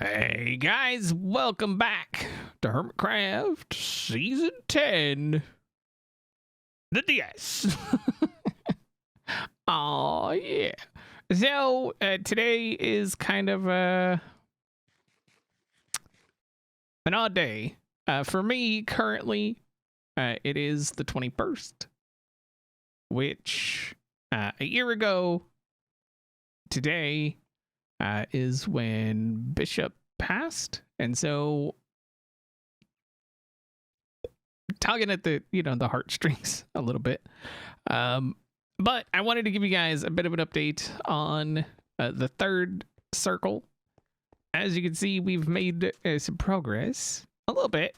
Hey guys, welcome back to Hermitcraft Season 10. The DS. Oh yeah. So today is kind of an odd day. For me, currently, it is the 21st, which a year ago today is when Bishop passed, and so tugging at the the heartstrings a little bit. But I wanted to give you guys a bit of an update on the third circle. As you can see, we've made some progress a little bit.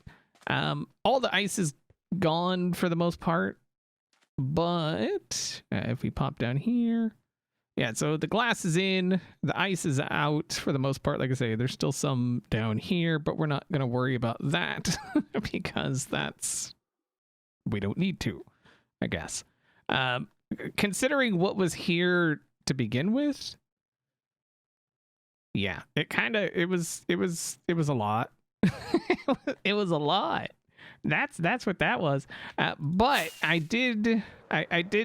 All the ice is gone for the most part, but if we pop down here. Yeah, so the glass is in, the ice is out for the most part. Like I say, there's still some down here, but we're not going to worry about that because we don't need to, I guess. Considering what was here to begin with, yeah, it was a lot. It was a lot. That's what that was. But I did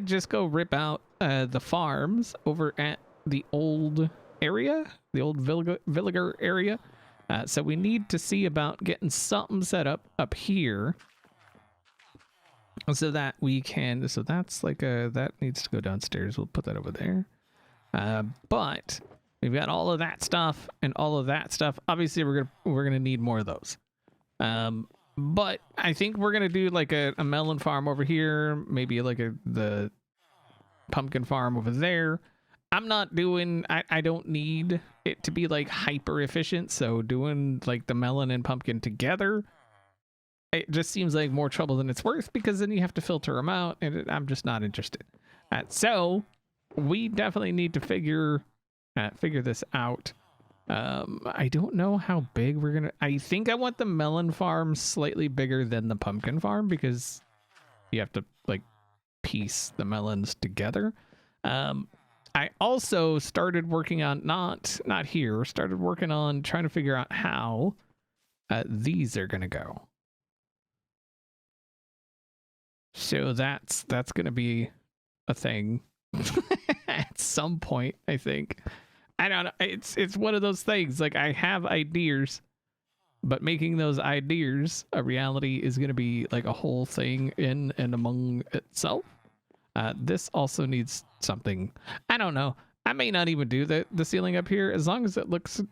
just go rip out the farms over at the old area, the old villager area. So we need to see about getting something set up here so that we can. So that's like that needs to go downstairs. We'll put that over there. But we've got all of that stuff and all of that stuff. Obviously, we're gonna need more of those. But I think we're gonna do like a melon farm over here, maybe like the pumpkin farm over there. I'm not doing. I don't need it to be like hyper efficient. So doing like the melon and pumpkin together, it just seems like more trouble than it's worth because then you have to filter them out, and I'm just not interested. So we definitely need to figure this out. I don't know how big we're gonna. I think I want the melon farm slightly bigger than the pumpkin farm because you have to like piece the melons together. I also started working on started working on trying to figure out how these are gonna go. So that's gonna be a thing at some point, I think. I don't know. It's one of those things. Like I have ideas, but making those ideas a reality is going to be like a whole thing in and among itself. This also needs something. I don't know. I may not even do the ceiling up here as long as it looks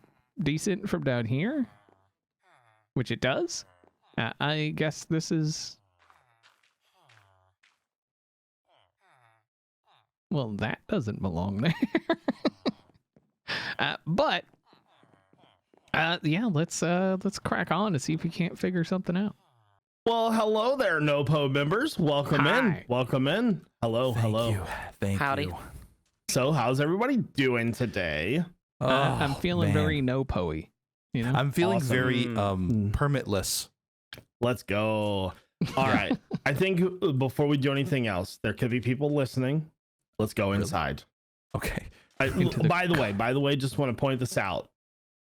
decent from down here, which it does. I guess this is. Well, that doesn't belong there. But yeah, let's crack on to see if we can't figure something out. Well, hello there, NoPo members. Welcome in. Welcome in. Hello. Thank Howdy. you. So, how's everybody doing today? I'm feeling very no-poey. You know, I'm feeling Awesome. very permitless. Let's go. All right. I think before we do anything else, there could be people listening. Let's go inside. Okay. By the way, just want to point this out.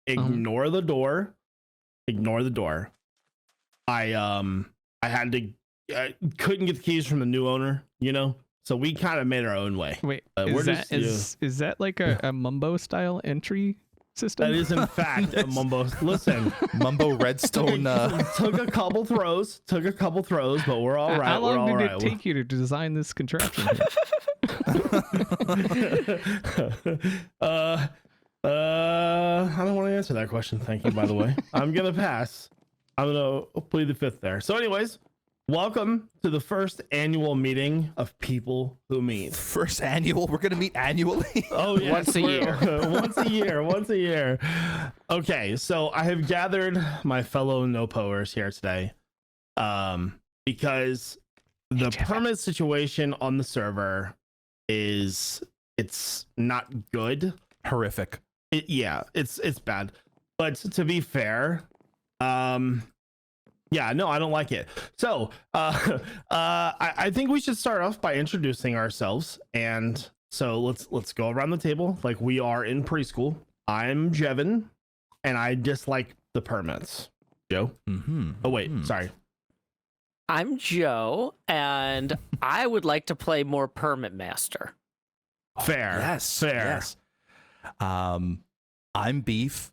Ignore the door. Ignore the door. I couldn't get the keys from the new owner, so we kind of made our own way. Wait, is that like a Mumbo style entry system? That is in fact a Mumbo. Listen, Mumbo Redstone. took a couple throws, but we're all right. How long did it take you to design this contraption? I don't want to answer that question. Thank you, by the way. I'm gonna pass. I'm gonna plead the fifth there. So, anyways, welcome to the first annual meeting of People Who Meet. First annual? We're gonna meet annually? Oh, yes, Once a year. Once a year. Okay, so I have gathered my fellow no-poers here today, because the permit situation on the server it's not good. Horrific. It's bad. But to be fair, yeah, no, I don't like it. So I think we should start off by introducing ourselves. And so let's go around the table like we are in preschool. I'm Jevin. and I dislike the permits. Joe? Mm-hmm. Oh, wait. Sorry. I'm Joe, and I would like to play more Permit Master. Fair. Yes. Fair. Yes. I'm Beef,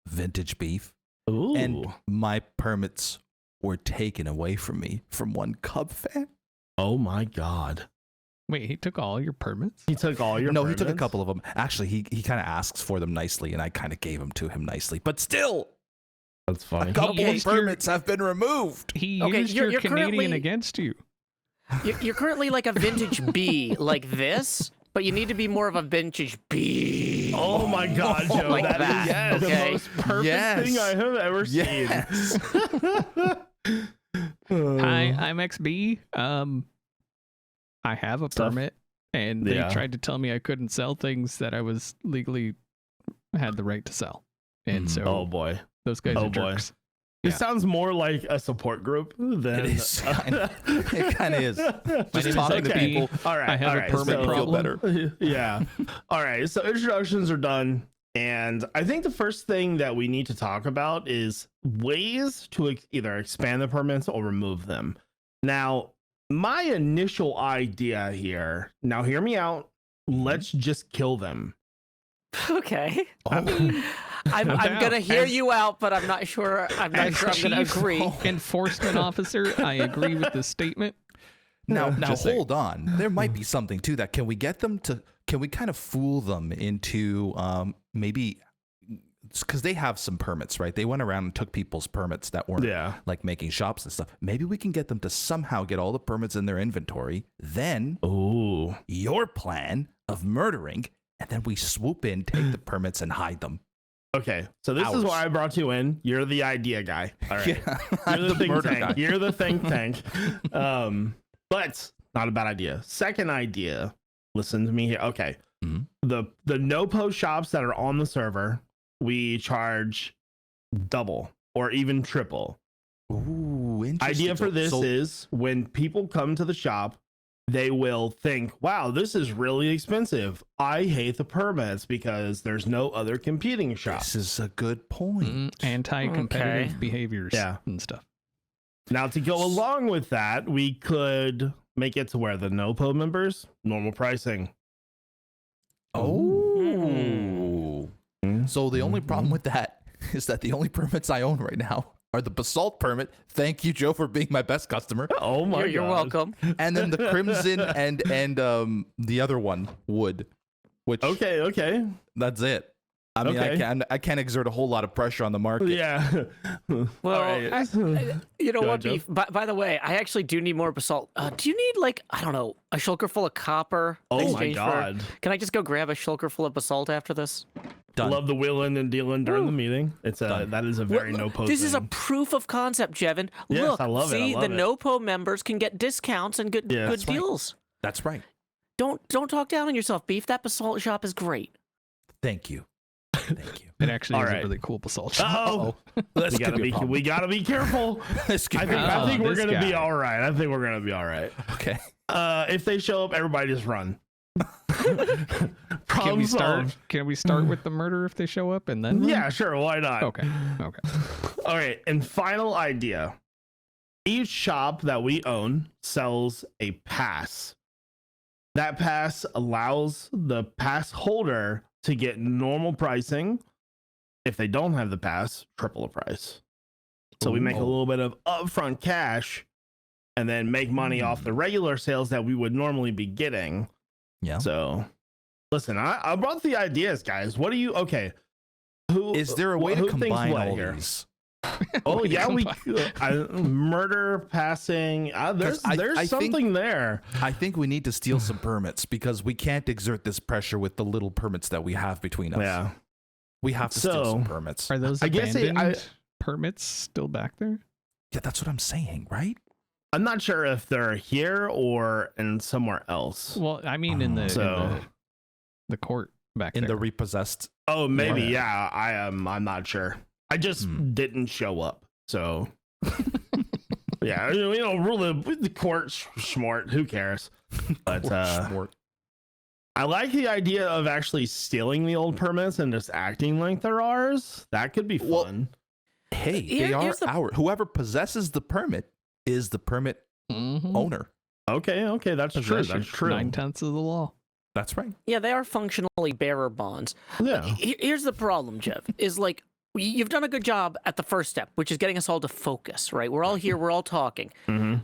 vintage Beef, Ooh. and my permits were taken away from me from one Cub fan. Oh my God. Wait, he took all your permits? He took all your No, permits? he took a couple of them. Actually, he kind of asks for them nicely, and I kind of gave them to him nicely. But still, That's funny. a couple Okay. of permits have been removed. He Okay, used you're your Canadian currently- against you. You're currently like a vintage B, like this, but you need to be more of a vintage B. Oh my God, Joe. Like that that, is the okay? most perfect Yes. thing I have ever Yes. seen. Hi, I'm XB. I have a Stuff. permit, and they Yeah. tried to tell me I couldn't sell things that I was legally had the right to sell. And so Oh boy. those guys Oh, are boy. jerks. It Yeah. sounds more like a support group than It is. It kind of is. My Just name is talking to XB. people. All right. I have all a right, permit so- Feel problem. better. Yeah. All right. So introductions are done. And I think the first thing that we need to talk about is ways to either expand the permits or remove them. Now, my initial idea here, now hear me out. Let's just kill them. Okay. Oh. I'm Now, gonna hear as- you out, but I'm not sure. I'm not As sure I'm gonna chief agree. enforcement officer, I agree with this statement. Now Just saying. hold on. There might be something to that. Can we get them to? Can we kind of fool them into maybe? Because they have some permits, right? They went around and took people's permits that weren't Yeah. like making shops and stuff. Maybe we can get them to somehow get all the permits in their inventory. Then Ooh. your plan of murdering, and then we swoop in, take the permits, and hide them. Okay. So this is Ours. why I brought you in. You're the idea guy. All right. Yeah, You're I'm the the think murder tank. guy. You're the think tank. But not a bad idea. Second idea. Listen to me here. Okay. Mhm. The no post shops that are on the server, we charge double or even triple. Ooh, interesting. Idea for this So- is when people come to the shop, they will think, wow, this is really expensive. I hate the permits because there's no other competing shop. This is a good point. Anti-competitive Okay. behaviors Yeah. and stuff. Now, to go along with that, we could make it to where the NoPo members, normal pricing. Oh. So the only problem with that is that the only permits I own right now are the basalt permit. Thank you, Joe, for being my best customer. Oh my You're God. welcome. And then the crimson and the other one, wood. Which Okay. that's it. I mean, Okay. I can't exert a whole lot of pressure on the market. Yeah. Well, All right. You know Go what, ahead, Beef? By the way, I actually do need more basalt. Do you need, like, I don't know, a shulker full of copper? in Oh my exchange God. Can I just go grab a shulker full of basalt after this? Done. Love the wheeling and dealing during Woo. the meeting. It's a Done. that is a very Look, NoPo This is a thing. proof of concept, Jevin. Yes, Look, I love it, I see, love the it. NoPo members can get discounts and good Yeah, good that's right. deals. That's right. Don't talk down on yourself, Beef. That basalt shop is great. Thank you. Thank you. It actually All is right. a really cool basalt shop. Uh-oh. This we could gotta be a be problem. we gotta be careful. This could I be think a Oh, I think we're this gonna be guy. all right. I think we're gonna be all right. Okay. If they show up, everybody just run. Can Problem we start? solved. Can we start with the murder if they show up and then? run? Yeah, sure. Why not? Okay. All right. And final idea. Each shop that we own sells a pass. That pass allows the pass holder to get normal pricing. If they don't have the pass, triple the price. So we make a Ooh. little bit of upfront cash and then make money off the regular sales that we would normally be getting. Yeah. So listen, I brought the ideas, guys. What do you okay? Who Is there a way to who thinks combine what all here? these? Oh Way to yeah, we combine. murder passing. There's 'Cause I think- something there. I think we need to steal some permits because we can't exert this pressure with the little permits that we have between us. Yeah. We have to steal So- some permits. Are those I guess abandoned permits still back there? Yeah, that's what I'm saying, right? I'm not sure if they're here or in somewhere else. Well, I mean, in the So- the court back In there. the repossessed. Oh, maybe. Yeah. Yeah, I am. I'm not sure. I just didn't show up. So yeah, rule the court smart. Who cares? But Or Schmort. I like the idea of actually stealing the old permits and just acting like they're ours. That could be Well, fun. Hey, they are ours. Whoever possesses the permit is the permit owner. Okay, that's true. That's true. 9/10 of the law. That's right. Yeah, they are functionally bearer bonds. Yeah. Here's the problem, Jeff, is like, you've done a good job at the first step, which is getting us all to focus, right? We're all here, we're all talking.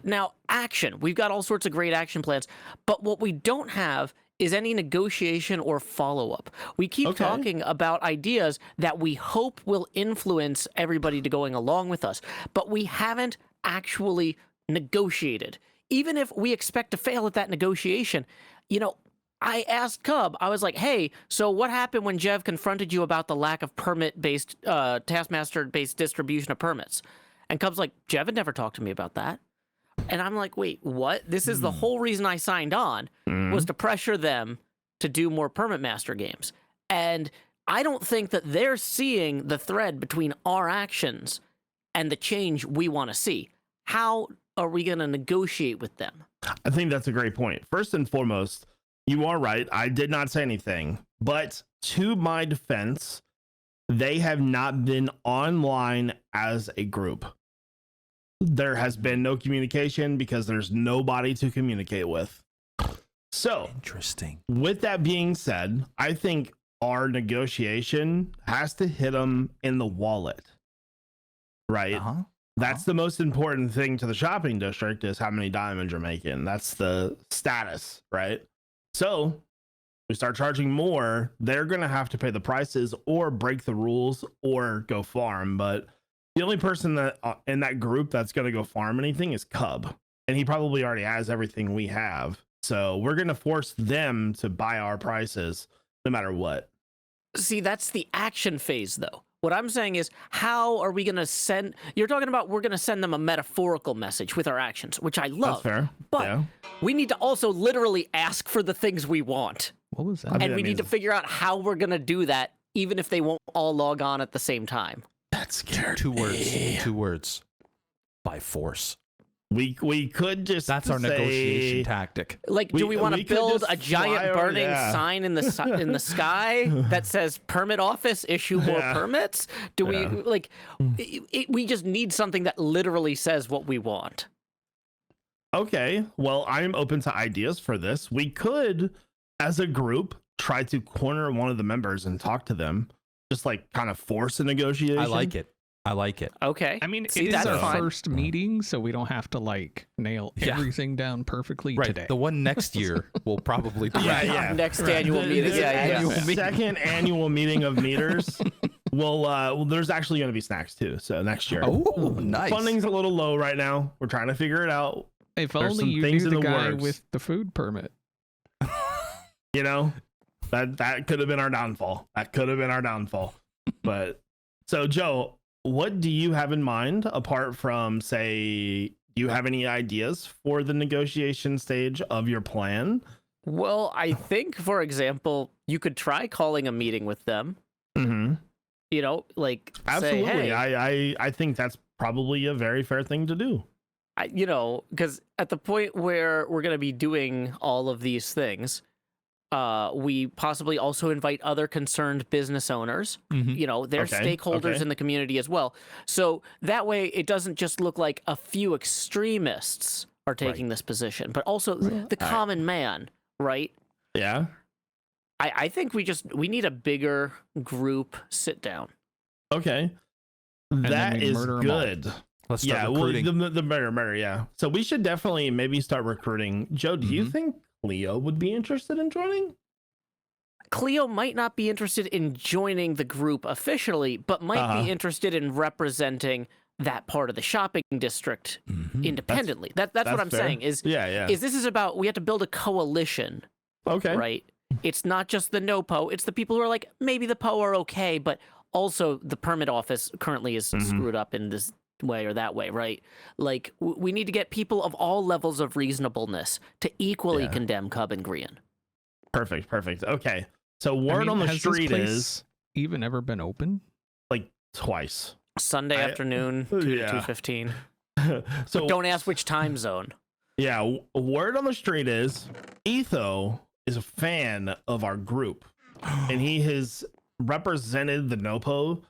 Now, action. We've got all sorts of great action plans, but what we don't have is any negotiation or follow-up. We keep talking about ideas that we hope will influence everybody to going along with us, but we haven't actually negotiated. Even if we expect to fail at that negotiation, you know, I asked Cub, I was like, hey, so what happened when Jev confronted you about the lack of permit-based, Taskmaster-based distribution of permits? And Cub's like, Jev had never talked to me about that. And I'm like, wait, what? This is the whole reason I signed on, was to pressure them to do more Permit Master games. And I don't think that they're seeing the thread between our actions and the change we want to see. How are we going to negotiate with them? I think that's a great point. First and foremost, you are right. I did not say anything, but to my defense, they have not been online as a group. There has been no communication because there's nobody to communicate with. So, Interesting. with that being said, I think our negotiation has to hit them in the wallet, right? That's the most important thing to the shopping district, is how many diamonds you're making. That's the status, right? So we start charging more, they're going to have to pay the prices or break the rules or go farm. But the only person that in that group that's going to go farm anything is Cub. And he probably already has everything we have. So we're going to force them to buy our prices no matter what. See, that's the action phase, though. What I'm saying is, how are we going to send... You're talking about we're going to send them a metaphorical message with our actions, which I love. That's fair. But yeah. we need to also literally ask for the things we want. What was that? I mean, And that we need to means- figure out how we're going to do that, even if they won't all log on at the same time. That's scary. Two words. 2 words. By force. We could just That's our say- negotiation tactic. Like, do we want to we could build just a giant fly over- burning yeah. sign in the in the sky that says "Permit Office, issue more Yeah. permits"? Do we like? We just need something that literally says what we want. Okay, well, I'm open to ideas for this. We could, as a group, try to corner one of the members and talk to them, just like kind of force a negotiation. I like it. I like it. Okay. I mean, See, it is that's our fine. first meeting, so we don't have to like nail Yeah. everything down perfectly Right. today. The one next year will probably be Yeah. Next annual meeting. The Yeah. second annual meeting of meters. Well, there's actually going to be snacks too. So next year. Oh, nice. Funding's a little low right now. We're trying to figure it out. If there's only some you things knew in the the guy works. with the food permit. You know, that could have been our downfall. That could have been our downfall. But so, Joe, what do you have in mind apart from, say, do you have any ideas for the negotiation stage of your plan? Well, I think, for example, you could try calling a meeting with them. Mm-hmm. You know, like Absolutely. say, hey, I think that's probably a very fair thing to do. you know, because at the point where we're going to be doing all of these things, we possibly also invite other concerned business owners. You know, they're Okay, stakeholders okay. in the community as well. So that way it doesn't just look like a few extremists are taking this position, but also the common man, right? Yeah. I think we need a bigger group sit down. Okay. then That we is murder 'em all. good. Let's start Yeah. recruiting. Well, the better. Yeah. So we should definitely maybe start recruiting. Joe, do you think Leo would be interested in joining? Cleo might not be interested in joining the group officially, but might be interested in representing that part of the shopping district independently. That's what I'm fair. saying is Yeah. is this is about we have to build a coalition, Okay. right? It's not just the no PO, it's the people who are like, maybe the PO are okay, but also the permit office currently is screwed up in this way or that way, right? Like, we need to get people of all levels of reasonableness to equally condemn Cub and Grian. Perfect. Okay. So I word mean, on the has this street place is even ever been open? like twice. Sunday afternoon, 2 to 2:15. So Don't ask which time zone. yeah, word on the street is Etho is a fan of our group, and he has represented the Nopo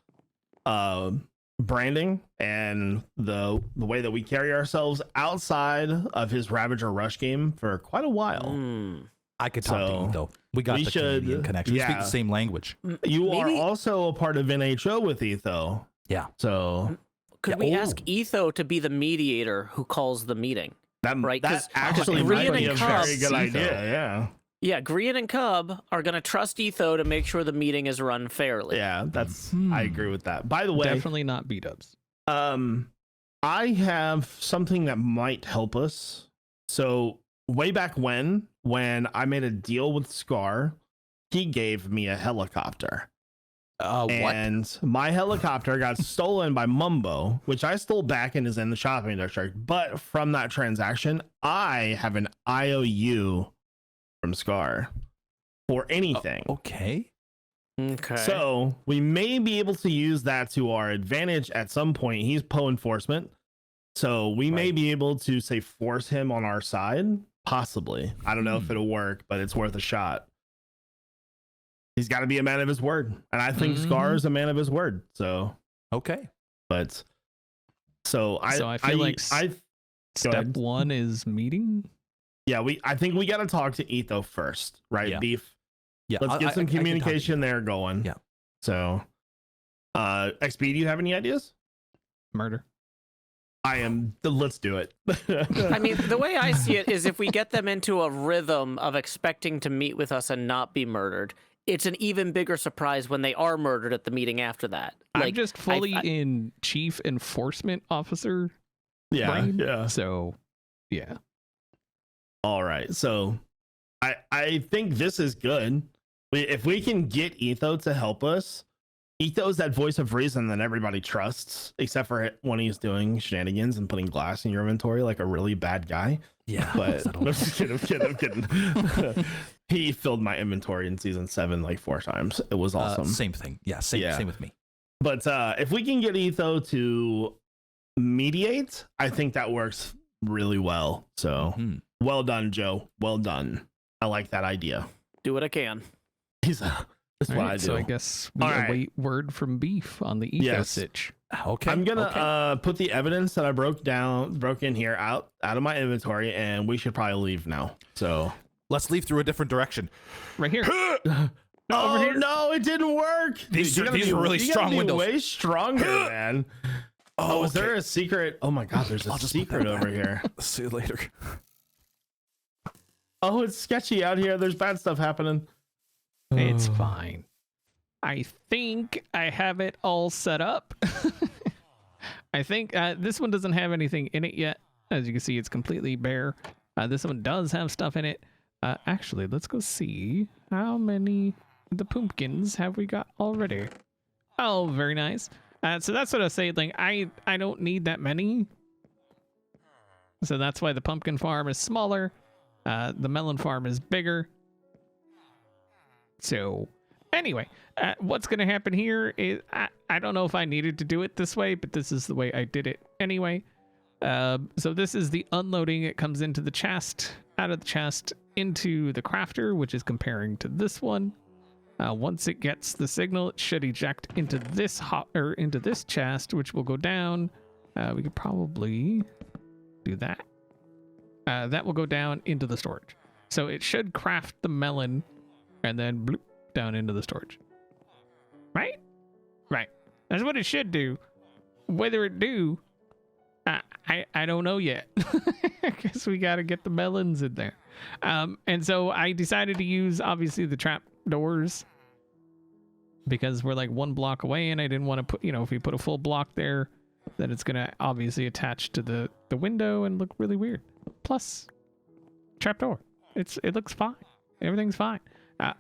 branding and the way that we carry ourselves outside of his Ravager Rush game for quite a while. I could talk to Etho. We got the Canadian connection. We speak the same language. You are also a part of NHO with Etho. Yeah. So could we ask Etho to be the mediator who calls the meeting? Right? That 'Cause actually Grian might be and a Cub- very good idea. Yeah. Yeah, Grian and Cub are going to trust Etho to make sure the meeting is run fairly. Yeah, that's I agree with that. By the way, Definitely not B-dubs. I have something that might help us. So way back when I made a deal with Scar, he gave me a helicopter. What? And my helicopter got stolen by Mumbo, which I stole back and is in the shopping district. But from that transaction, I have an IOU from Scar for anything. Okay. Okay. So we may be able to use that to our advantage at some point. He's Poe enforcement. So we may be able to say force him on our side. Possibly. I don't know if it'll work, but it's worth a shot. He's got to be a man of his word. And I think Scar is a man of his word. So Okay. but so I feel like Go step ahead. 1 is meeting. Yeah, I think we got to talk to Etho first, right? Yeah. Beef. Yeah. Let's get some I can talk to communication there going. Yeah. So XP, do you have any ideas? Murder. Let's do it. I mean, the way I see it is if we get them into a rhythm of expecting to meet with us and not be murdered, it's an even bigger surprise when they are murdered at the meeting after that. I'm just fully in chief enforcement officer yeah, brain. yeah. So, yeah. All right. So I think this is good. If we can get Etho to help us, Etho's that voice of reason that everybody trusts, except for when he's doing shenanigans and putting glass in your inventory like a really bad guy. Yeah. But I'm just kidding, I'm kidding. He filled my inventory in season 7 like 4 times. It was awesome. Same thing. Yeah. Same with me. But if we can get Etho to mediate, I think that works really well. So well done, Joe. Well done. I like that idea. Do what I can. That's what I do. So I guess we await word from Beef on the Etho sitch. Okay. I'm gonna put the evidence that I broke in here out of my inventory, and we should probably leave now. So Let's leave through a different direction. Right here. over here. No, it didn't work. These Dude, are really strong windows. Way stronger, man. Oh, is there a secret? Oh my God, there's a secret over here. See you later. Oh, it's sketchy out here. There's bad stuff happening. It's fine. I think I have it all set up. I think this one doesn't have anything in it yet. As you can see, it's completely bare. This one does have stuff in it. Actually, let's go see how many the pumpkins have we got already. Oh, very nice. So that's what I was saying. Like, I don't need that many. So that's why the pumpkin farm is smaller. The melon farm is bigger. So anyway, what's going to happen here is I don't know if I needed to do it this way, but this is the way I did it anyway. So this is the unloading. It comes into the chest, out of the chest into the crafter, which is comparing to this one. Once it gets the signal, it should eject into this into this chest, which will go down. We could probably do that. That will go down into the storage. So it should craft the melon and then bloop down into the storage. Right? Right. That's what it should do. Whether it do, I don't know yet. I guess we got to get the melons in there. And so I decided to use, obviously, the trap doors because we're like 1 block away, and I didn't want to put, if we put a full block there, then it's going to obviously attach to the window and look really weird. Plus, trapdoor. It looks fine. Everything's fine.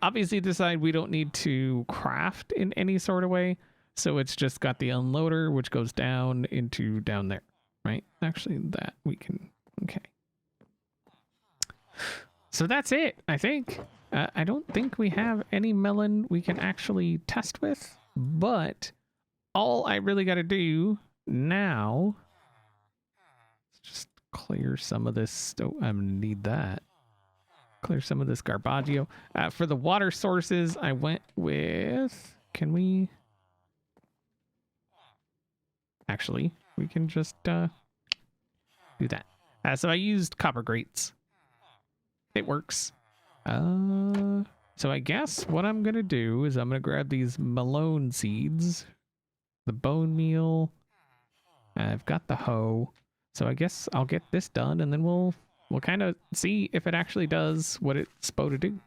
Obviously, this side we don't need to craft in any sort of way, so it's just got the unloader, which goes down into down there, right? Actually, that we can. Okay. So that's it, I think. I don't think we have any melon we can actually test with, but all I really got to do now is just clear some of this. Oh, I'm gonna need that. clear some of this garbaggio. For the water sources, I went with, can we? Actually, we can just do that. So I used copper grates. It works. So I guess what I'm going to do is I'm going to grab these melon seeds, the bone meal. I've got the hoe. So I guess I'll get this done and then we'll kind of see if it actually does what it's supposed to do.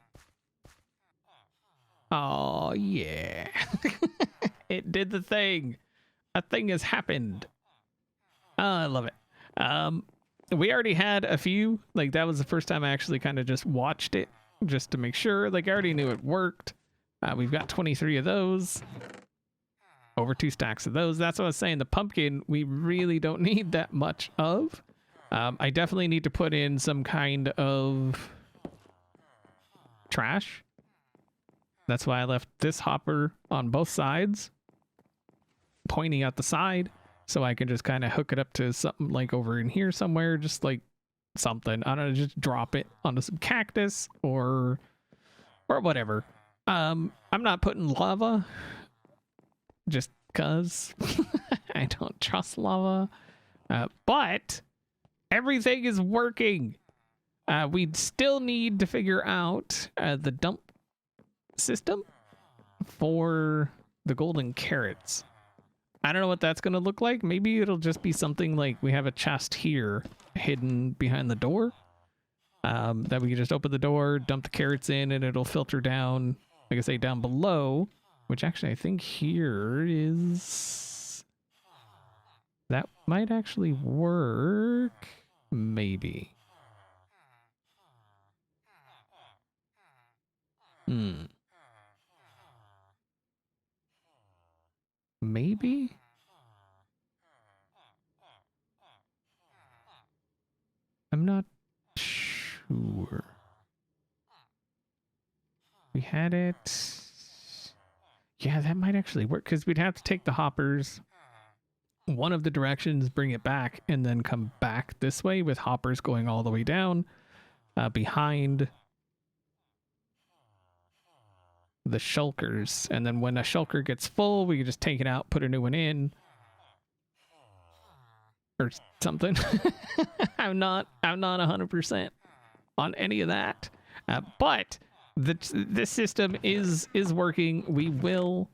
Oh, yeah. It did the thing. A thing has happened. Oh, I love it. We already had a few. Like, that was the first time I actually kind of just watched it just to make sure. Like, I already knew it worked. We've got 23 of those. Over 2 stacks of those. That's what I was saying. The pumpkin, we really don't need that much of. I definitely need to put in some kind of trash. That's why I left this hopper on both sides, pointing out the side, so I can just kind of hook it up to something like over in here somewhere, just like something. I don't know, just drop it onto some cactus or whatever. I'm not putting lava just cause I don't trust lava, but everything is working. We'd still need to figure out the dump system for the golden carrots. I don't know what that's going to look like. Maybe it'll just be something like we have a chest here hidden behind the door, that we can just open the door, dump the carrots in, and it'll filter down, like I say, down below, which actually I think here is... That might actually work. Maybe. Maybe? I'm not sure. We had it. Yeah, that might actually work because we'd have to take the hoppers one of the directions, bring it back, and then come back this way with hoppers going all the way down behind the shulkers. And then when a shulker gets full, we can just take it out, put a new one in. Or something. I'm not 100% on any of that. But this system is working. We will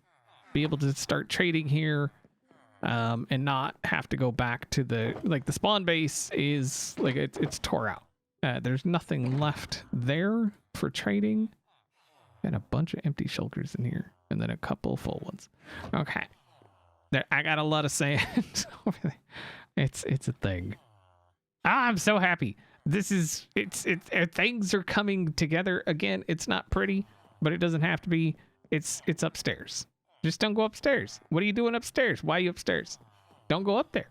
be able to start trading here. And not have to go back to the spawn base is like it's tore out. There's nothing left there for trading, and a bunch of empty shulkers in here, and then a couple full ones. Okay, there, I got a lot of sand over there. It's a thing. I'm so happy. This is things are coming together again. It's not pretty, but it doesn't have to be. It's upstairs. Just don't go upstairs. What are you doing upstairs? Why are you upstairs? Don't go up there.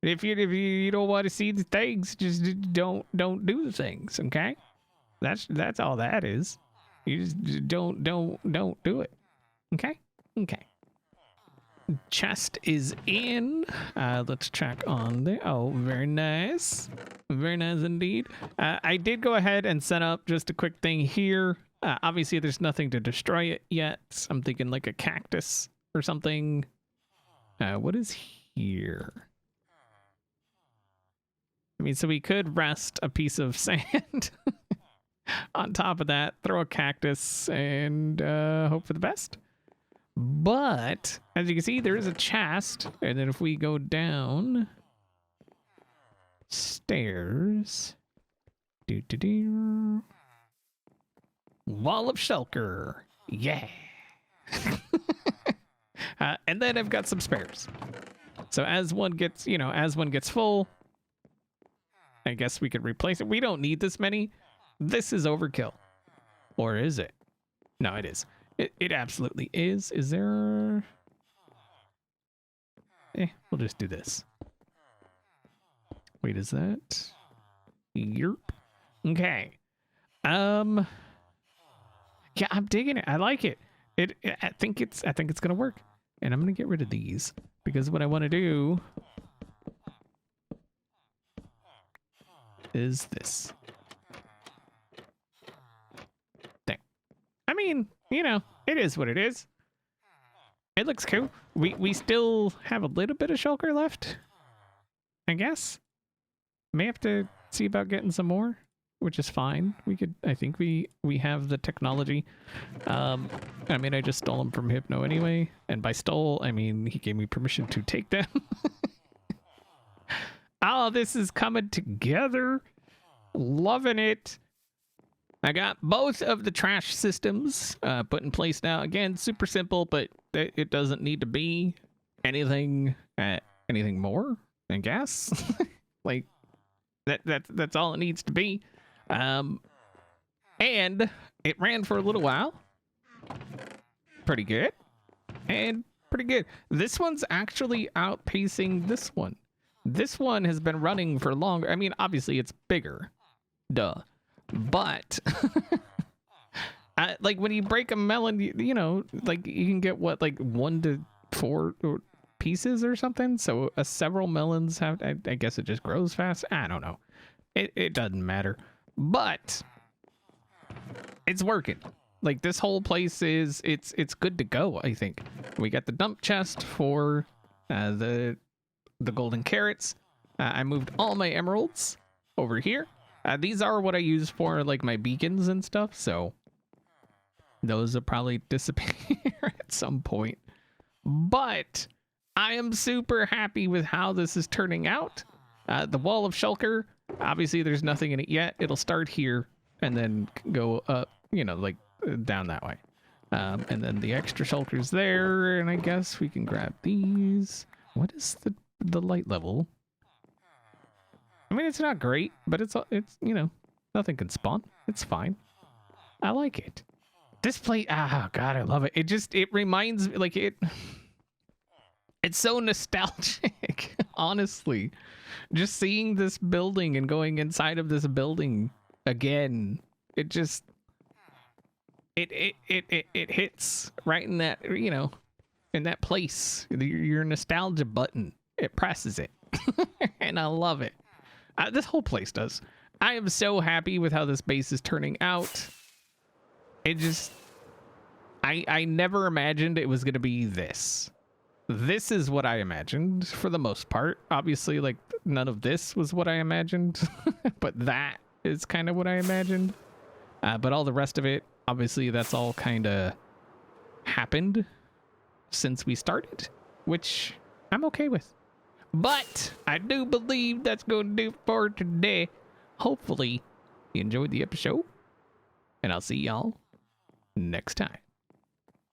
If you don't want to see the things, just don't do the things. Okay, that's all that is. You just don't do it. Okay. Chest is in. Let's check on the. Oh, very nice indeed. I did go ahead and set up just a quick thing here. Obviously, there's nothing to destroy it yet. I'm thinking like a cactus or something. What is here? I mean, so we could rest a piece of sand on top of that, throw a cactus, and hope for the best. But, as you can see, there is a chest. And then if we go down stairs... Wall of shulker. Yeah. And then I've got some spares. So as one gets full, I guess we could replace it. We don't need this many. This is overkill. Or is it? No, it is. It absolutely is. Is there... we'll just do this. Wait, is that... Yerp. Okay. Yeah, I'm digging it. I like it. I think it's gonna work. And I'm gonna get rid of these because what I want to do is this. mean, you know, it is what it is. It looks cool. We still have a little bit of shulker left, I guess. May have to see about getting some more, which is fine. I think we have the technology. I mean, I just stole them from Hypno anyway. And by stole, I mean, he gave me permission to take them. Oh, this is coming together. Loving it. I got both of the trash systems put in place now. Again, super simple, but it doesn't need to be anything more, I guess. Like that's all it needs to be. And it ran for a little while. Pretty good. And pretty good. This one's actually outpacing this one. This one has been running for longer. I mean, obviously it's bigger. Duh. But like when you break a melon, you know, like you can get what, like 1 to 4 pieces or something. So several melons have, I guess it just grows fast. I don't know. It doesn't matter, but it's working. Like this whole place it's good to go. I think we got the dump chest for the golden carrots. I moved all my emeralds over here. These are what I use for like my beacons and stuff, so those will probably disappear at some point. But I am super happy with how this is turning out. The wall of shulker, obviously there's nothing in it yet. It'll start here and then go up, you know, like down that way. And then the extra shulker's there, and I guess we can grab these. What is the light level? I mean, it's not great, but it's you know, nothing can spawn. It's fine. I like it. This plate, oh god, I love it. It reminds me, like it's so nostalgic, honestly. Just seeing this building and going inside of this building again, it hits right in that, you know, in that place. Your nostalgia button, it presses it. And I love it. This whole place does. I am so happy with how this base is turning out. It just, I never imagined it was going to be this. This is what I imagined for the most part. Obviously, like, none of this was what I imagined, but that is kind of what I imagined. But all the rest of it, obviously, that's all kind of happened since we started, which I'm okay with. But I do believe that's going to do it for today. Hopefully you enjoyed the episode, and I'll see y'all next time.